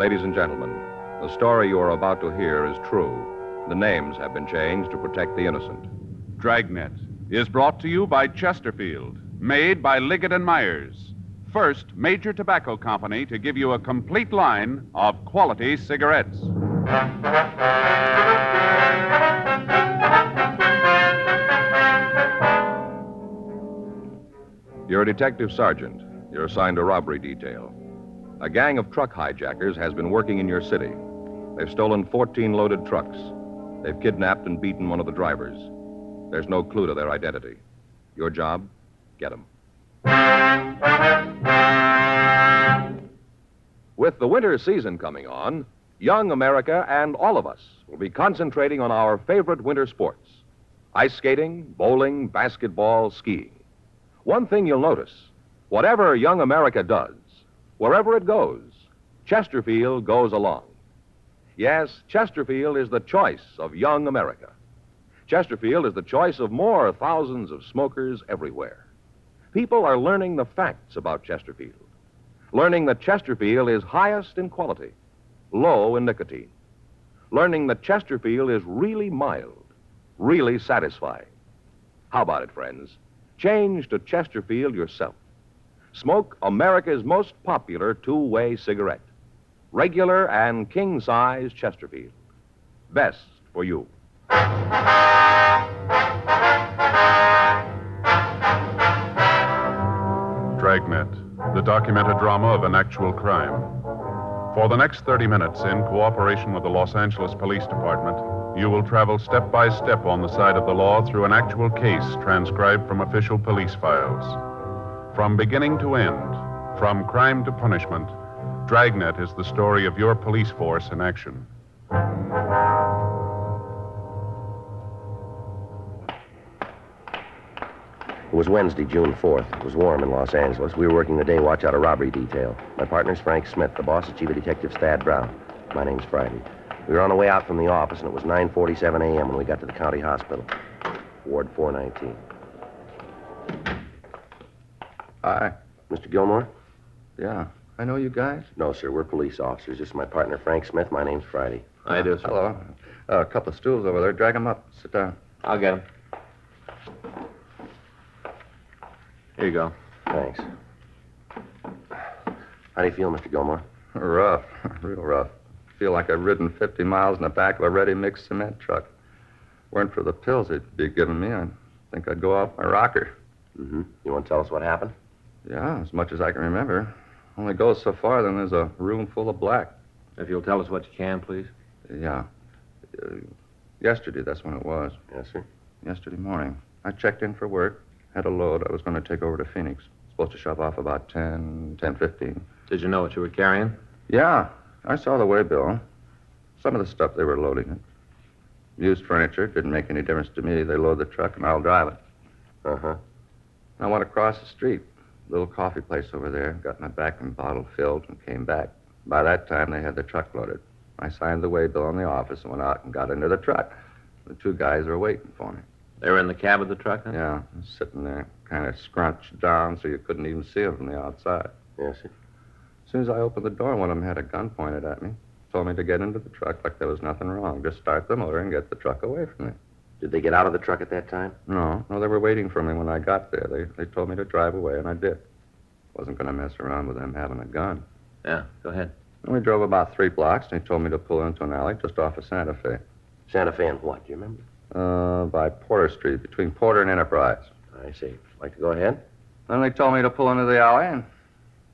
Ladies and gentlemen, the story you are about to hear is true. The names have been changed to protect the innocent. Dragnet is brought to you by Chesterfield, made by Liggett and Myers. First major tobacco company to give you a complete line of quality cigarettes. You're a detective sergeant. You're assigned a robbery detail. A gang of truck hijackers has been working in your city. They've stolen 14 loaded trucks. They've kidnapped and beaten one of the drivers. There's no clue to their identity. Your job? Get them. With the winter season coming on, young America and all of us will be concentrating on our favorite winter sports: ice skating, bowling, basketball, skiing. One thing you'll notice: whatever young America does, wherever it goes, Chesterfield goes along. Yes, Chesterfield is the choice of young America. Chesterfield is the choice of more thousands of smokers everywhere. People are learning the facts about Chesterfield, learning that Chesterfield is highest in quality, low in nicotine, learning that Chesterfield is really mild, really satisfying. How about it, friends? Change to Chesterfield yourself. Smoke America's most popular two-way cigarette. Regular and king-size Chesterfield. Best for you. Dragnet, the documented drama of an actual crime. For the next 30 minutes, in cooperation with the Los Angeles Police Department, you will travel step by step on the side of the law through an actual case transcribed from official police files. From beginning to end, from crime to punishment, Dragnet is the story of your police force in action. It was Wednesday, June 4th. It was warm in Los Angeles. We were working the day watch out a robbery detail. My partner's Frank Smith. The boss is Chief of Detective Stad Brown. My name's Friday. We were on the way out from the office, and it was 9:47 a.m. when we got to the county hospital. Ward 419. Hi. Mr. Gilmore? Yeah. I know you guys? No, sir. We're police officers. This is my partner, Frank Smith. My name's Friday. I do, sir. Hello. A couple of stools over there. Drag them up. Sit down. I'll get him. Here you go. Thanks. How do you feel, Mr. Gilmore? Rough. Real rough. Feel like I've ridden 50 miles in the back of a ready-mix cement truck. Weren't for the pills they'd be giving me, I think I'd go off my rocker. Mm-hmm. You want to tell us what happened? Yeah, as much as I can remember. Only goes so far, then there's a room full of black. If you'll tell us what you can, please. Yeah. Yesterday, that's when it was. Yes, sir. Yesterday morning. I checked in for work. Had a load I was going to take over to Phoenix. Supposed to shove off about 10:15. Did you know what you were carrying? Yeah, I saw the waybill. Some of the stuff they were loading it. Used furniture. Didn't make any difference to me. They load the truck and I'll drive it. Uh-huh. I went across the street. Little coffee place over there. Got my vacuum bottle filled and came back. By that time, they had the truck loaded. I signed the waybill in the office and went out and got into the truck. The two guys were waiting for me. They were in the cab of the truck, then? Yeah, sitting there, kind of scrunched down so you couldn't even see them from the outside. Yes, sir. As soon as I opened the door, one of them had a gun pointed at me. Told me to get into the truck like there was nothing wrong. Just start the motor and get the truck away from me. Did they get out of the truck at that time? No, they were waiting for me when I got there. They told me to drive away, and I did. Wasn't going to mess around with them having a gun. Yeah, go ahead. And we drove about 3 blocks, and he told me to pull into an alley just off of Santa Fe. Santa Fe and what? Do you remember? By Porter Street, between Porter and Enterprise. I see. Like to go ahead? Then they told me to pull into the alley,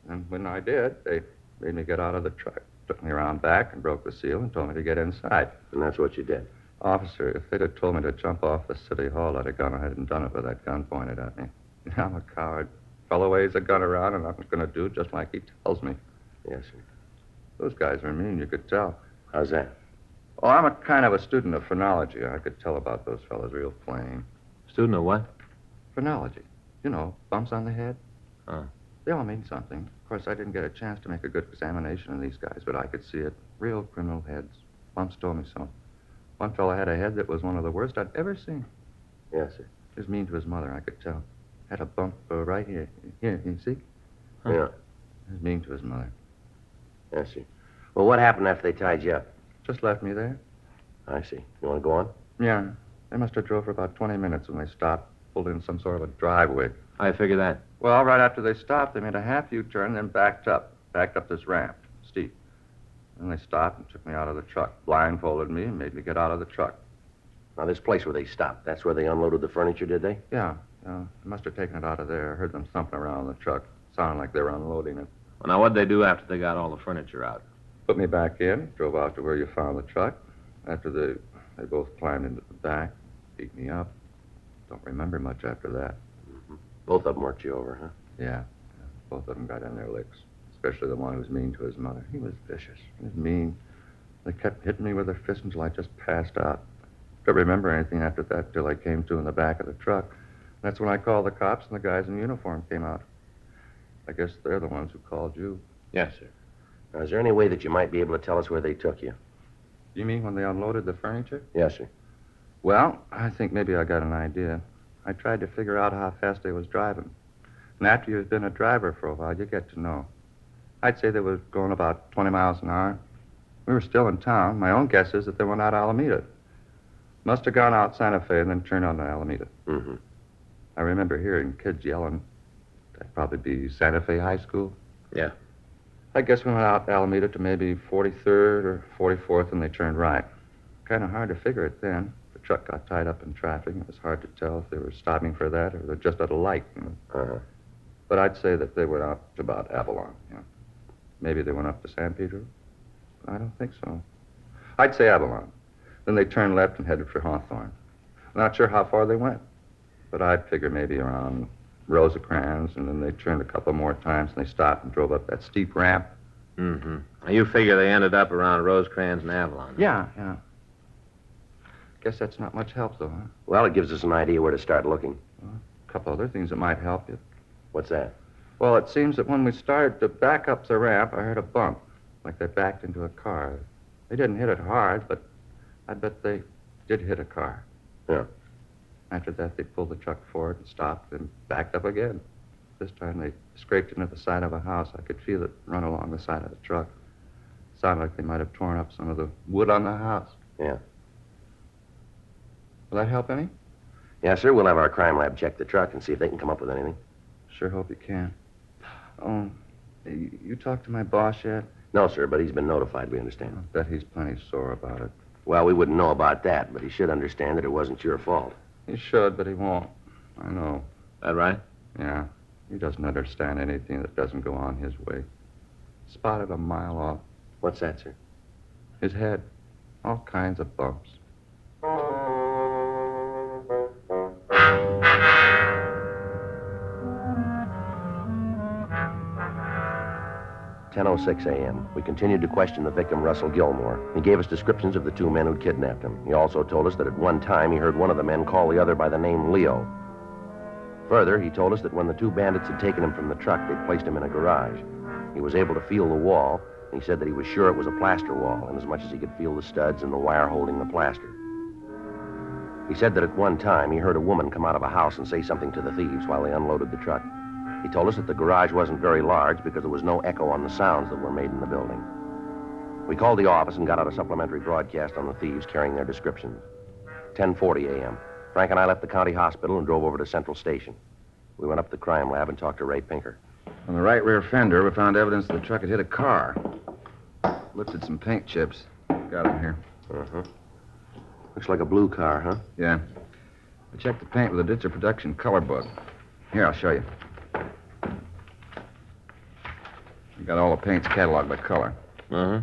and when I did, they made me get out of the truck. Took me around back and broke the seal and told me to get inside. And that's what you did? Officer, if they'd have told me to jump off the city hall, I'd have gone ahead and done it with that gun pointed at me. I'm a coward. Fellow waves a gun around, and I'm going to do just like he tells me. Yes, sir. Those guys are mean, you could tell. How's that? Oh, I'm a kind of a student of phrenology. I could tell about those fellas real plain. Student of what? Phrenology. You know, bumps on the head. Oh. They all mean something. Of course, I didn't get a chance to make a good examination of these guys, but I could see it. Real criminal heads. Bumps told me so. One fellow had a head that was one of the worst I'd ever seen. Yes, sir. He was mean to his mother, I could tell. Had a bump right here. Here, you see? Huh. Yeah. He was mean to his mother. Yes, sir. Well, what happened after they tied you up? Just left me there. I see. You want to go on? Yeah. They must have drove for about 20 minutes when they stopped, pulled in some sort of a driveway. I figure that. Well, right after they stopped, they made a half U-turn, then backed up this ramp, steep. Then they stopped and took me out of the truck, blindfolded me, and made me get out of the truck. Now, this place where they stopped, that's where they unloaded the furniture, did they? Yeah. They must have taken it out of there. I heard them thumping around the truck. Sounded like they were unloading it. Well, now, what'd they do after they got all the furniture out? Put me back in, drove out to where you found the truck. After they both climbed into the back, beat me up. Don't remember much after that. Both of them worked you over, huh? Yeah. Both of them got in their licks, especially the one who was mean to his mother. He was vicious. He was mean. They kept hitting me with their fists until I just passed out. Don't remember anything after that till I came to in the back of the truck. That's when I called the cops and the guys in uniform came out. I guess they're the ones who called you. Yes, sir. Now, is there any way that you might be able to tell us where they took you? You mean when they unloaded the furniture? Yes, sir. Well, I think maybe I got an idea. I tried to figure out how fast they was driving. And after you've been a driver for a while, you get to know. I'd say they were going about 20 miles an hour. We were still in town. My own guess is that they went out Alameda. Must have gone out Santa Fe and then turned on to Alameda. Mm-hmm. I remember hearing kids yelling. That'd probably be Santa Fe High School. Yeah. I guess we went out Alameda to maybe 43rd or 44th, and they turned right. Kind of hard to figure it then. The truck got tied up in traffic. It was hard to tell if they were stopping for that or they're just at a light. Uh-huh. But I'd say that they went out to about Avalon. Maybe they went up to San Pedro. I don't think so. I'd say Avalon. Then they turned left and headed for Hawthorne. Not sure how far they went, but I'd figure maybe around Rosecrans, and then they turned a couple more times, and they stopped and drove up that steep ramp. Mm-hmm. Now, you figure they ended up around Rosecrans and Avalon. Yeah. Guess that's not much help, though, huh? Well, it gives us an idea where to start looking. A couple other things that might help you. What's that? Well, it seems that when we started to back up the ramp, I heard a bump, like they backed into a car. They didn't hit it hard, but I bet they did hit a car. Yeah. After that, they pulled the truck forward and stopped and backed up again. This time, they scraped into the side of a house. I could feel it run along the side of the truck. Sounded like they might have torn up some of the wood on the house. Yeah. Will that help any? Yes, sir. We'll have our crime lab check the truck and see if they can come up with anything. Sure hope you can. Oh, you talked to my boss yet? No, sir, but he's been notified, we understand. I bet he's plenty sore about it. Well, we wouldn't know about that, but he should understand that it wasn't your fault. He should, but he won't. I know. That right? Yeah. He doesn't understand anything that doesn't go on his way. Spotted a mile off. What's that, sir? His head. All kinds of bumps. 10:06 a.m. We continued to question the victim, Russell Gilmore. He gave us descriptions of the two men who'd kidnapped him. He also told us that at one time he heard one of the men call the other by the name Leo. Further, he told us that when the two bandits had taken him from the truck, they'd placed him in a garage. He was able to feel the wall, and he said that he was sure it was a plaster wall, inasmuch as he could feel the studs and the wire holding the plaster. He said that at one time he heard a woman come out of a house and say something to the thieves while they unloaded the truck. He told us that the garage wasn't very large because there was no echo on the sounds that were made in the building. We called the office and got out a supplementary broadcast on the thieves carrying their descriptions. 10:40 a.m. Frank and I left the county hospital and drove over to Central Station. We went up to the crime lab and talked to Ray Pinker. On the right rear fender, we found evidence that the truck had hit a car. Lifted some paint chips. Got them here. Uh-huh. Looks like a blue car, huh? Yeah. I checked the paint with a Ditzer Production color book. Here, I'll show you. We got all the paints cataloged by color. Uh-huh.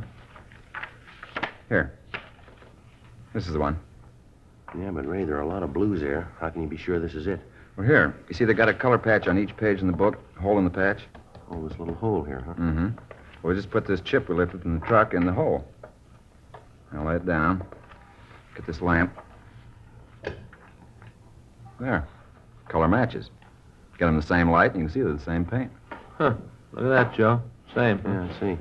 Here. This is the one. Yeah, but Ray, there are a lot of blues there. How can you be sure this is it? Well, here. You see they got a color patch on each page in the book? A hole in the patch? Oh, this little hole here, huh? Mm-hmm. Well, we just put this chip we lifted from the truck in the hole. I'll lay it down. Get this lamp. There. Color matches. Get them the same light, and you can see they're the same paint. Huh. Look at that, Joe. Same. Yeah, I see.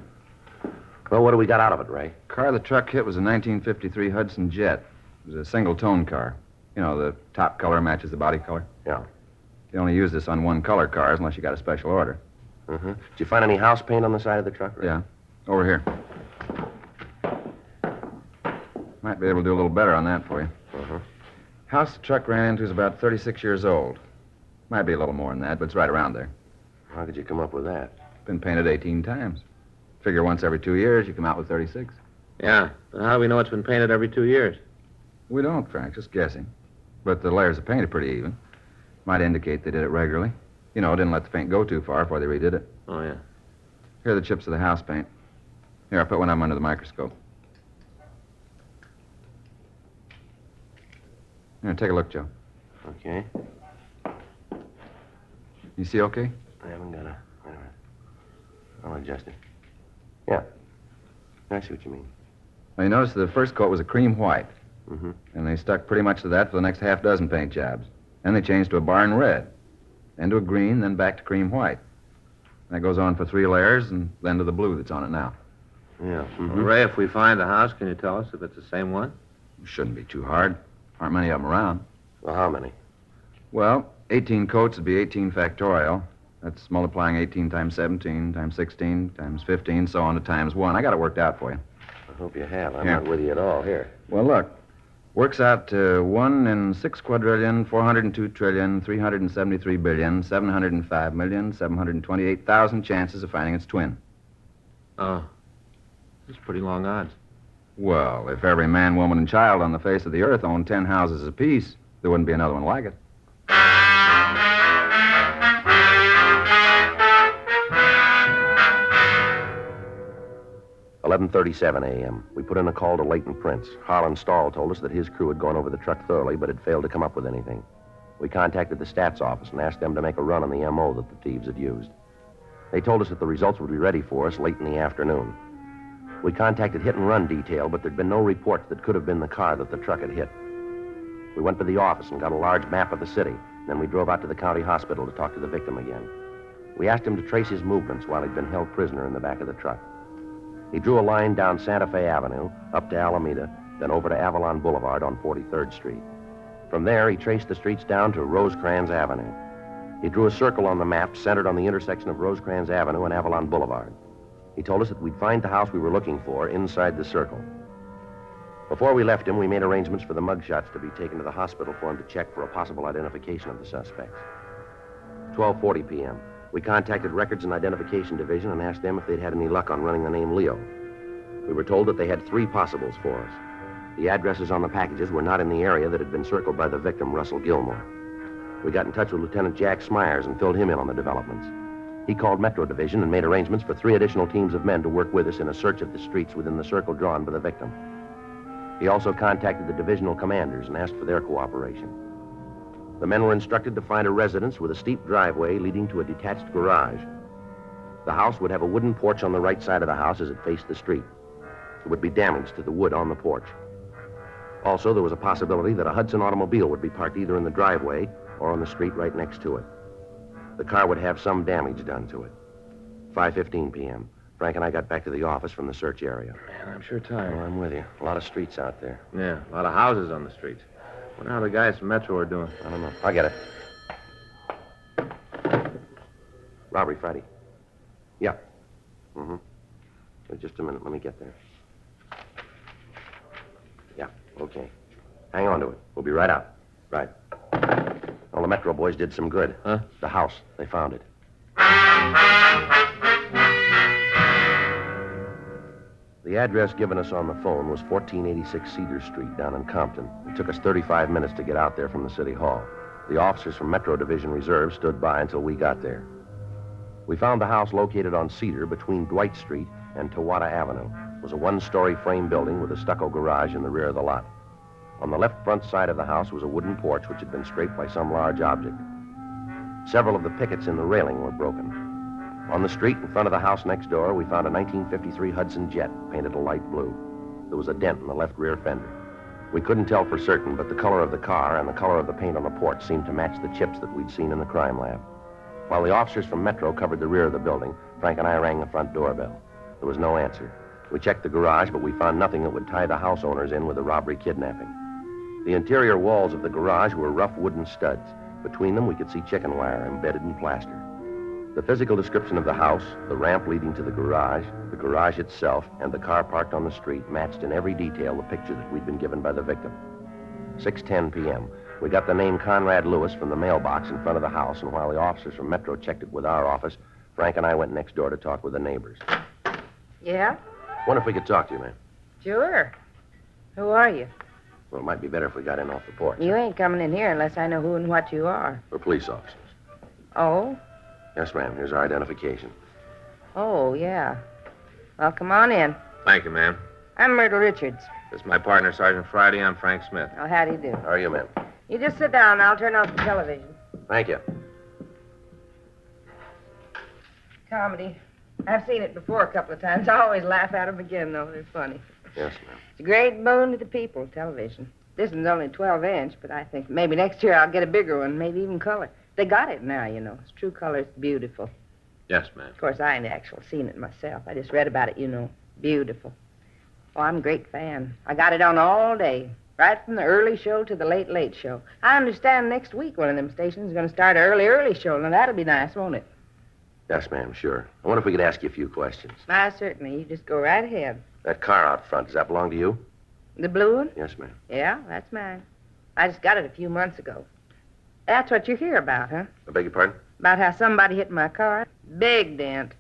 Well, what do we got out of it, Ray? Car the truck hit was a 1953 Hudson Jet. It was a single-tone car. You know, the top color matches the body color. Yeah. You only use this on one-color cars unless you got a special order. Uh-huh. Did you find any house paint on the side of the truck, Ray? Yeah. Over here. Might be able to do a little better on that for you. Uh-huh. House the truck ran into is about 36 years old. Might be a little more than that, but it's right around there. How could you come up with that? Been painted 18 times. Figure once every 2 years, you come out with 36. Yeah, but how do we know it's been painted every 2 years? We don't, Frank, just guessing. But the layers of paint are pretty even. Might indicate they did it regularly. You know, didn't let the paint go too far before they redid it. Oh, yeah. Here are the chips of the house paint. Here, I put one of them under the microscope. Here, take a look, Joe. Okay. You see okay? I haven't got a... Wait a minute. I'll adjust it. Yeah. I see what you mean. Well, you notice the first coat was a cream white. Mm-hmm. And they stuck pretty much to that for the next half dozen paint jobs. Then they changed to a barn red. Then to a green, then back to cream white. That goes on for 3 layers, and then to the blue that's on it now. Yeah. Well, Mm-hmm. Ray, if we find the house, can you tell us if it's the same one? Shouldn't be too hard. Aren't many of them around. Well, how many? Well, 18 coats would be 18 factorial. That's multiplying 18 times 17 times 16 times 15, so on to times 1. I got it worked out for you. I hope you have. I'm Here. not with you at all. Here. Well, look. Works out to 1 in 6 quadrillion, 402 trillion, 373 billion, 705 million, 728,000 chances of finding its twin. Oh, that's pretty long odds. Well, if every man, woman, and child on the face of the earth owned 10 houses apiece, there wouldn't be another one like it. $11:37 a.m. We put in a call to Leighton Prince. Harlan Stahl told us that his crew had gone over the truck thoroughly, but had failed to come up with anything. We contacted the stats office and asked them to make a run on the M.O. that the thieves had used. They told us that the results would be ready for us late in the afternoon. We contacted hit and run detail, but there'd been no reports that could have been the car that the truck had hit. We went to the office and got a large map of the city. Then we drove out to the county hospital to talk to the victim again. We asked him to trace his movements while he'd been held prisoner in the back of the truck. He drew a line down Santa Fe Avenue, up to Alameda, then over to Avalon Boulevard on 43rd Street. From there, he traced the streets down to Rosecrans Avenue. He drew a circle on the map centered on the intersection of Rosecrans Avenue and Avalon Boulevard. He told us that we'd find the house we were looking for inside the circle. Before we left him, we made arrangements for the mugshots to be taken to the hospital for him to check for a possible identification of the suspects. 12:40 p.m. We contacted Records and Identification Division and asked them if they'd had any luck on running the name Leo. We were told that they had 3 possibles for us. The addresses on the packages were not in the area that had been circled by the victim, Russell Gilmore. We got in touch with Lieutenant Jack Smyers and filled him in on the developments. He called Metro Division and made arrangements for 3 additional teams of men to work with us in a search of the streets within the circle drawn by the victim. He also contacted the divisional commanders and asked for their cooperation. The men were instructed to find a residence with a steep driveway leading to a detached garage. The house would have a wooden porch on the right side of the house as it faced the street. There would be damage to the wood on the porch. Also, there was a possibility that a Hudson automobile would be parked either in the driveway or on the street right next to it. The car would have some damage done to it. 5:15 p.m. Frank and I got back to the office from the search area. Man, I'm sure Oh, tired. I'm with you. A lot of streets out there. Yeah, a lot of houses on the streets. Wonder how the guys from Metro are doing. I don't know. I'll get it. Robbery Friday. Yeah. Mm-hmm. Wait just a minute. Let me get there. Yeah, okay. Hang on to it. We'll be right out. Right. Well, the Metro boys did some good. Huh? The house. They found it. The address given us on the phone was 1486 Cedar Street down in Compton. It took us 35 minutes to get out there from the city hall. The officers from Metro Division Reserve stood by until we got there. We found the house located on Cedar between Dwight Street and Tawada Avenue. It was a 1-story frame building with a stucco garage in the rear of the lot. On the left front side of the house was a wooden porch which had been scraped by some large object. Several of the pickets in the railing were broken. On the street in front of the house next door, we found a 1953 Hudson Jet painted a light blue. There was a dent in the left rear fender. We couldn't tell for certain, but the color of the car and the color of the paint on the porch seemed to match the chips that we'd seen in the crime lab. While the officers from Metro covered the rear of the building, Frank and I rang the front doorbell. There was no answer. We checked the garage, but we found nothing that would tie the house owners in with a robbery kidnapping. The interior walls of the garage were rough wooden studs. Between them, we could see chicken wire embedded in plaster. The physical description of the house, the ramp leading to the garage itself, and the car parked on the street matched in every detail the picture that we'd been given by the victim. 6:10 p.m. We got the name Conrad Lewis from the mailbox in front of the house, and while the officers from Metro checked it with our office, Frank and I went next door to talk with the neighbors. Yeah? Wonder if we could talk to you, ma'am. Sure. Who are you? Well, it might be better if we got in off the porch. You ain't coming in here unless I know who and what you are. We're police officers. Oh? Yes, ma'am. Here's our identification. Oh, yeah. Well, come on in. Thank you, ma'am. I'm Myrtle Richards. This is my partner, Sergeant Friday. I'm Frank Smith. Oh, how do you do? How are you, ma'am? You just sit down. I'll turn off the television. Thank you. Comedy. I've seen it before a couple of times. I always laugh at them again, though. They're funny. Yes, ma'am. It's a great boon to the people, television. This one's only 12-inch, but I think maybe next year I'll get a bigger one, maybe even color. They got it now, you know. It's true color. It's beautiful. Yes, ma'am. Of course, I ain't actually seen it myself. I just read about it, you know. Beautiful. Oh, I'm a great fan. I got it on all day, right from the early show to the late, late show. I understand next week one of them stations is going to start an early, early show. Now, that'll be nice, won't it? Yes, ma'am, sure. I wonder if we could ask you a few questions. Why, certainly. You just go right ahead. That car out front, does that belong to you? The blue one? Yes, ma'am. Yeah, that's mine. I just got it a few months ago. That's what you're here about, huh? I beg your pardon? About how somebody hit my car? Big dent.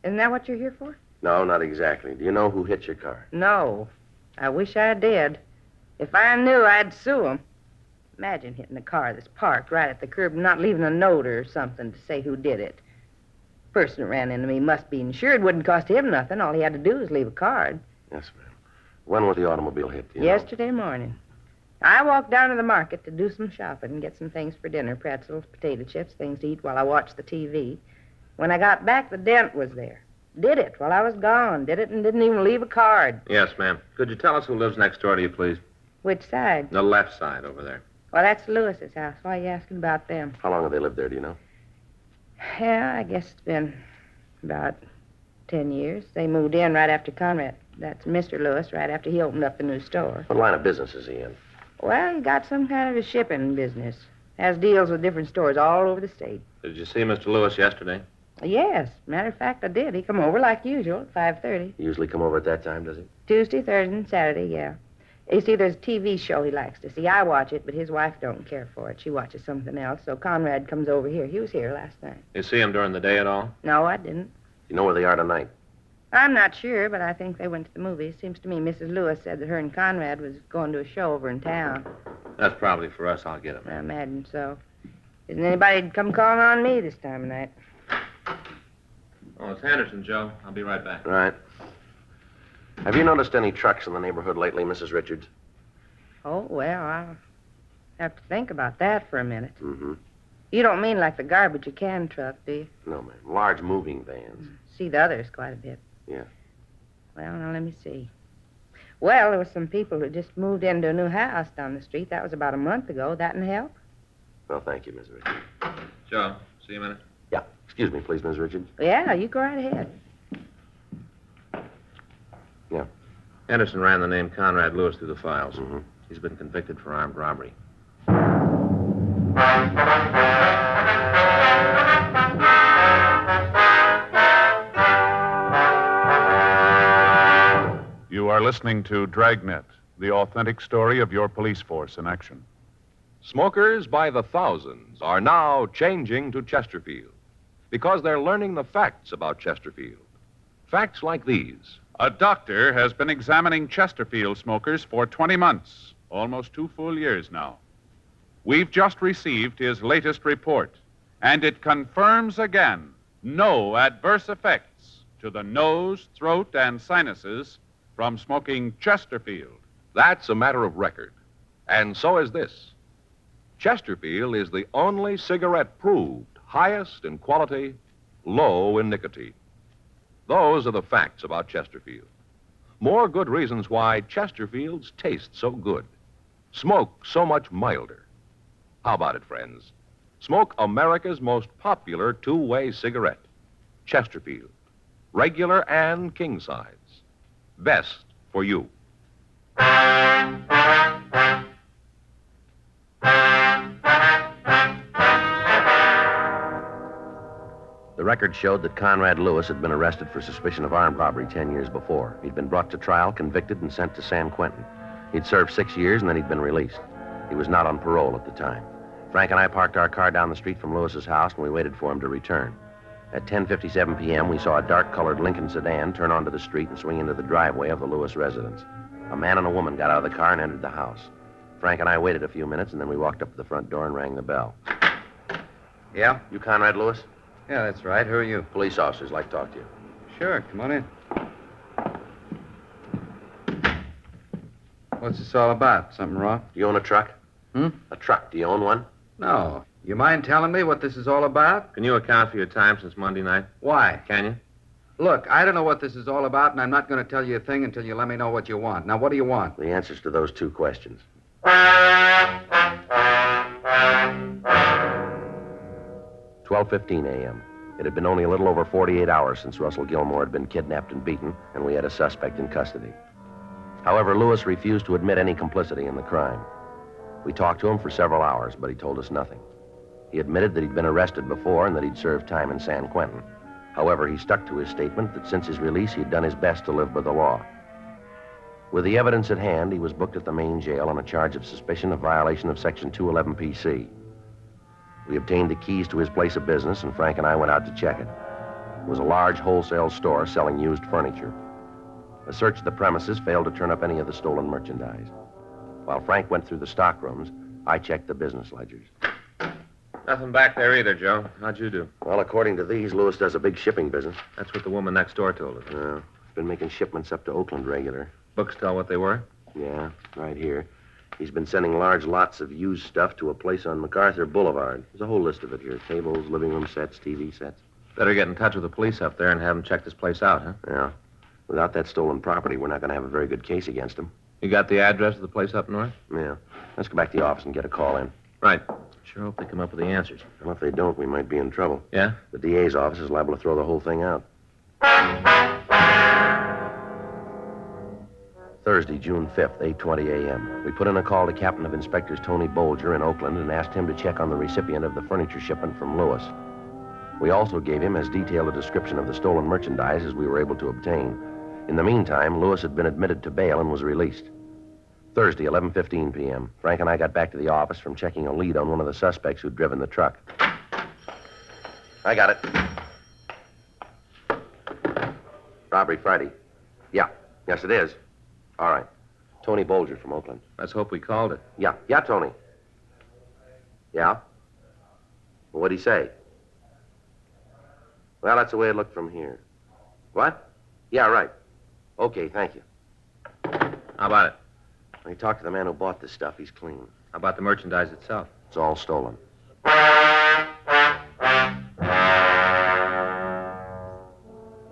Isn't that what you're here for? No, not exactly. Do you know who hit your car? No. I wish I did. If I knew, I'd sue 'em. Imagine hitting a car that's parked right at the curb and not leaving a note or something to say who did it. Person that ran into me must be insured. Wouldn't cost him nothing. All he had to do was leave a card. Yes, ma'am. When was the automobile hit? Do you know? Yesterday morning. I walked down to the market to do some shopping and get some things for dinner, pretzels, potato chips, things to eat while I watched the TV. When I got back, the dent was there. Did it while I was gone. Did it and didn't even leave a card. Yes, ma'am. Could you tell us who lives next door to you, please? Which side? The left side over there. Well, that's Lewis's house. Why are you asking about them? How long have they lived there, do you know? Yeah, I guess it's been about 10 years. They moved in right after Conrad. That's Mr. Lewis, right after he opened up the new store. What line of business is he in? Well, he got some kind of a shipping business. Has deals with different stores all over the state. Did you see Mr. Lewis yesterday? Yes, matter of fact, I did. He come over like usual at 5:30. He usually come over at that time, does he? Tuesday, Thursday, and Saturday, yeah. You see, there's a TV show he likes to see. I watch it, but his wife don't care for it. She watches something else, so Conrad comes over here. He was here last night. You see him during the day at all? No, I didn't. You know where they are tonight? I'm not sure, but I think they went to the movies. Seems to me Mrs. Lewis said that her and Conrad was going to a show over in town. That's probably for us. I'll get him. I imagine so. Isn't anybody come calling on me this time of night? Oh, it's Henderson, Joe. I'll be right back. Right. Have you noticed any trucks in the neighborhood lately, Mrs. Richards? Oh, well, I'll have to think about that for a minute. Mm-hmm. You don't mean like the garbage or can truck, do you? No, ma'am. Large moving vans. See the others quite a bit. Yeah. Well, now, let me see. Well, there were some people who just moved into a new house down the street. That was about a month ago. That'n't help? Well, thank you, Mrs. Richards. Joe, see you a minute. Yeah. Excuse me, please, Mrs. Richards. Yeah, you go right ahead. Yeah. Henderson ran the name Conrad Lewis through the files. Mm-hmm. He's been convicted for armed robbery. You are listening to Dragnet, the authentic story of your police force in action. Smokers by the thousands are now changing to Chesterfield because they're learning the facts about Chesterfield. Facts like these. A doctor has been examining Chesterfield smokers for 20 months, almost 2 full years now. We've just received his latest report, and it confirms again no adverse effects to the nose, throat, and sinuses from smoking Chesterfield. That's a matter of record. And so is this. Chesterfield is the only cigarette proved highest in quality, low in nicotine. Those are the facts about Chesterfield. More good reasons why Chesterfields taste so good, smoke so much milder. How about it, friends? Smoke America's most popular two-way cigarette, Chesterfield. Regular and king size. Best for you. The record showed that Conrad Lewis had been arrested for suspicion of armed robbery 10 years before. He'd been brought to trial, convicted, and sent to San Quentin. He'd served 6 years, and then he'd been released. He was not on parole at the time. Frank and I parked our car down the street from Lewis's house, and we waited for him to return. At 10:57 p.m., we saw a dark-colored Lincoln sedan turn onto the street and swing into the driveway of the Lewis residence. A man and a woman got out of the car and entered the house. Frank and I waited a few minutes, and then we walked up to the front door and rang the bell. Yeah? You Conrad Lewis? Yeah, that's right. Who are you? Police officers, like to talk to you. Sure, come on in. What's this all about? Something wrong? Do you own a truck? Hmm? A truck. Do you own one? No. You mind telling me what this is all about? Can you account for your time since Monday night? Why? Can you? Look, I don't know what this is all about, and I'm not going to tell you a thing until you let me know what you want. Now, what do you want? The answers to those two questions. 12:15 a.m. It had been only a little over 48 hours since Russell Gilmore had been kidnapped and beaten, and we had a suspect in custody. However, Lewis refused to admit any complicity in the crime. We talked to him for several hours, but he told us nothing. He admitted that he'd been arrested before and that he'd served time in San Quentin. However, he stuck to his statement that since his release, he'd done his best to live by the law. With the evidence at hand, he was booked at the main jail on a charge of suspicion of violation of Section 211 PC. We obtained the keys to his place of business, and Frank and I went out to check it. It was a large wholesale store selling used furniture. A search of the premises failed to turn up any of the stolen merchandise. While Frank went through the stock rooms, I checked the business ledgers. Nothing back there either, Joe. How'd you do? Well, according to these, Lewis does a big shipping business. That's what the woman next door told us. He's been making shipments up to Oakland regular. Books tell what they were? Yeah, right here. He's been sending large lots of used stuff to a place on MacArthur Boulevard. There's a whole list of it here. Tables, living room sets, TV sets. Better get in touch with the police up there and have them check this place out, huh? Yeah. Without that stolen property, we're not going to have a very good case against him. You got the address of the place up north? Yeah. Let's go back to the office and get a call in. Right. Sure hope they come up with the answers. Well, if they don't, we might be in trouble. Yeah? The DA's office is liable to throw the whole thing out. Thursday, June 5th, 8:20 a.m. We put in a call to Captain of Inspectors Tony Bolger in Oakland and asked him to check on the recipient of the furniture shipment from Lewis. We also gave him as detailed a description of the stolen merchandise as we were able to obtain. In the meantime, Lewis had been admitted to bail and was released. Thursday, 11:15 p.m. Frank and I got back to the office from checking a lead on one of the suspects who'd driven the truck. I got it. Robbery Friday. Yeah. Yes, it is. All right. Tony Bolger from Oakland. Let's hope we called it. Yeah. Yeah, Tony. Yeah? Well, what'd he say? Well, that's the way it looked from here. What? Yeah, right. Okay, thank you. How about it? When he talked to the man who bought this stuff, he's clean. How about the merchandise itself? It's all stolen.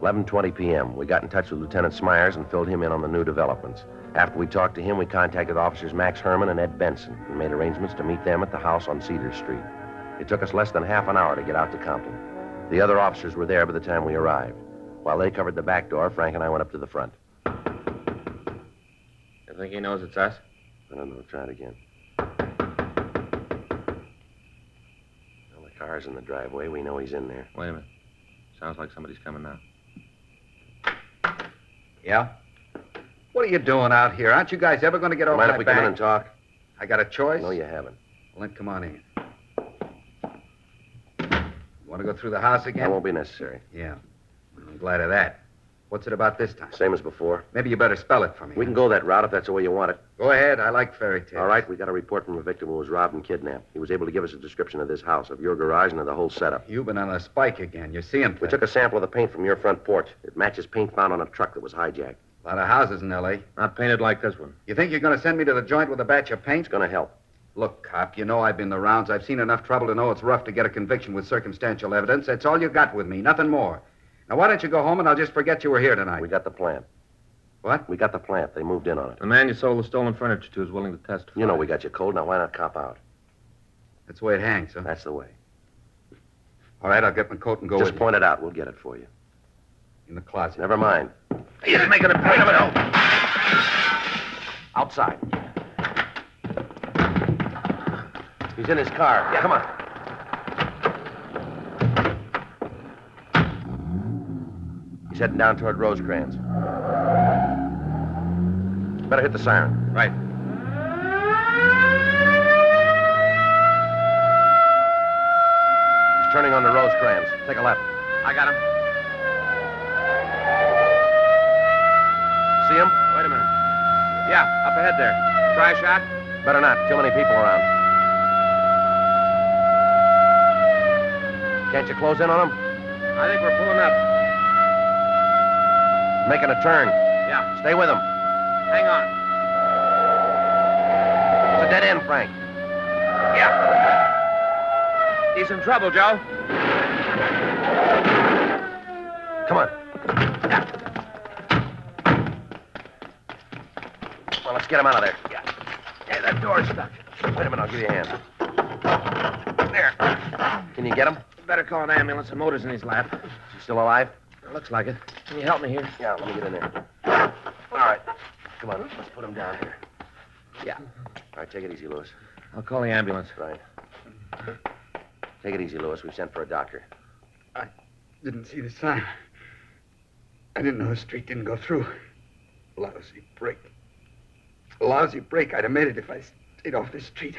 11:20 p.m. We got in touch with Lieutenant Smyers and filled him in on the new developments. After we talked to him, we contacted Officers Max Herman and Ed Benson and made arrangements to meet them at the house on Cedar Street. It took us less than half an hour to get out to Compton. The other officers were there by the time we arrived. While they covered the back door, Frank and I went up to the front. You think he knows it's us? I don't know. Try it again. Well, the car's in the driveway. We know he's in there. Wait a minute. Sounds like somebody's coming now. Yeah? What are you doing out here? Aren't you guys ever going to get over Mind that if we come in and talk? I got a choice? No, you haven't. Well, then come on in. You want to go through the house again? That won't be necessary. Yeah. I'm glad of that. What's it about this time? Same as before. Maybe you better spell it for me. We can go that route if that's the way you want it. Go ahead. I like fairy tales. All right, we got a report from a victim who was robbed and kidnapped. He was able to give us a description of this house, of your garage, and of the whole setup. You've been on a spike again. You're seeing things. We took a sample of the paint from your front porch. It matches paint found on a truck that was hijacked. A lot of houses in L.A. Not painted like this one. You think you're going to send me to the joint with a batch of paint? It's going to help. Look, cop, you know I've been the rounds. I've seen enough trouble to know it's rough to get a conviction with circumstantial evidence. That's all you got with me, nothing more. Now, why don't you go home and I'll just forget you were here tonight? We got the plant. What? We got the plant. They moved in on it. The man you sold the stolen furniture to is willing to testify. You know we got you cold. Now, why not cop out? That's the way it hangs, huh? That's the way. All right, I'll get my coat and go Just with point it out. We'll get it for you. you. In the closet. Never mind. He's making a point of it all. Outside. He's in his car. Yeah, come on. heading down toward Rosecrans. Better hit the siren. Right. He's turning on the Rosecrans. Take a left. I got him. See him? Wait a minute. Yeah, up ahead there. Try a shot? Better not. Too many people around. Can't you close in on him? I think we're pulling up. Making a turn. Yeah. Stay with him. Hang on. It's a dead end, Frank. Yeah. He's in trouble, Joe. Come on. Well, let's get him out of there. Yeah, that door's stuck. Wait a minute, I'll give you a hand. There. Can you get him? Better call an ambulance. The motor's in his lap. Is he still alive? Looks like it. Can you help me here? Yeah, let me get in there. All right. Come on, let's put him down here. Yeah. All right, take it easy, Lewis. I'll call the ambulance. Right. Take it easy, Lewis. We've sent for a doctor. I didn't see the sign. I didn't know the street didn't go through. Lousy break. A lousy break. I'd have made it if I stayed off this street.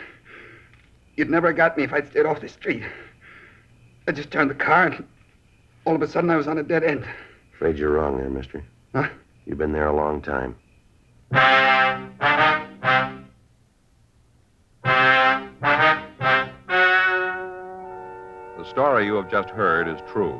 You'd never have got me if I'd stayed off this street. I just turned the car and all of a sudden I was on a dead end. Afraid you're wrong there, mister. Huh? You've been there a long time. The story you have just heard is true.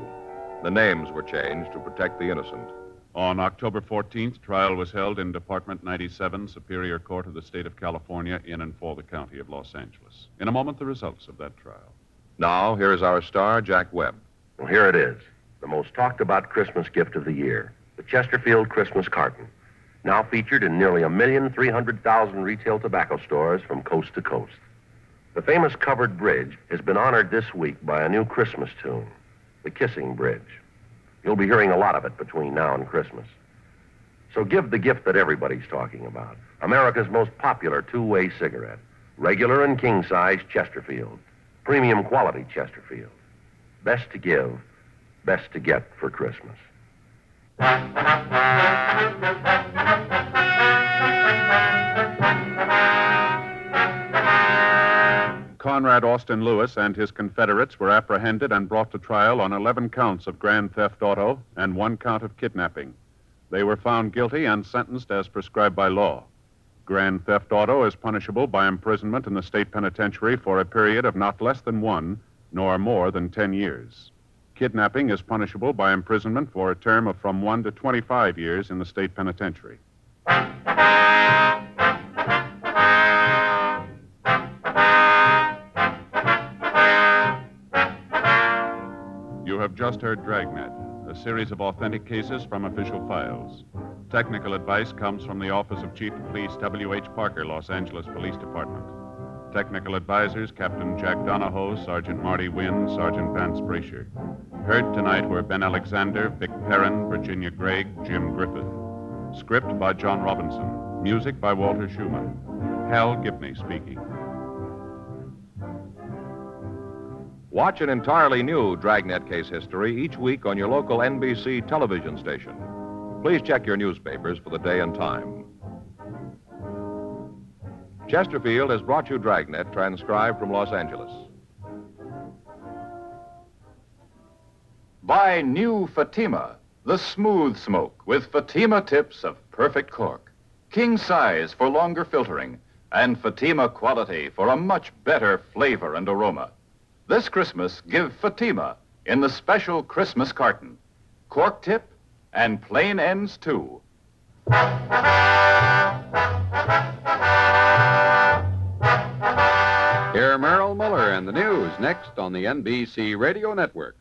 The names were changed to protect the innocent. On October 14th, trial was held in Department 97, Superior Court of the State of California, in and for the County of Los Angeles. In a moment, the results of that trial. Now, here is our star, Jack Webb. Well, here it is. The most talked about Christmas gift of the year. The Chesterfield Christmas carton. Now featured in nearly 1,300,000 retail tobacco stores from coast to coast. The famous covered bridge has been honored this week by a new Christmas tune, The Kissing Bridge. You'll be hearing a lot of it between now and Christmas. So give the gift that everybody's talking about. America's most popular two-way cigarette. Regular and king-size Chesterfield. Premium quality Chesterfield. Best to give, best to get for Christmas. Conrad Austin Lewis and his Confederates were apprehended and brought to trial on 11 counts of grand theft auto and 1 count of kidnapping. They were found guilty and sentenced as prescribed by law. Grand theft auto is punishable by imprisonment in the state penitentiary for a period of not less than 1, nor more than 10 years. Kidnapping is punishable by imprisonment for a term of from 1 to 25 years in the state penitentiary. You have just heard Dragnet, a series of authentic cases from official files. Technical advice comes from the Office of Chief of Police W.H. Parker, Los Angeles Police Department. Technical advisors, Captain Jack Donahoe, Sergeant Marty Wynn, Sergeant Vance Brasher. Heard tonight were Ben Alexander, Vic Perrin, Virginia Gregg, Jim Griffith. Script by John Robinson. Music by Walter Schumann. Hal Gibney speaking. Watch an entirely new Dragnet case history each week on your local NBC television station. Please check your newspapers for the day and time. Chesterfield has brought you Dragnet, transcribed from Los Angeles. Buy new Fatima, the smooth smoke with Fatima tips of perfect cork. King size for longer filtering, and Fatima quality for a much better flavor and aroma. This Christmas, give Fatima in the special Christmas carton. Cork tip and plain ends, too. Hear Merrill Miller and the news next on the NBC Radio Network.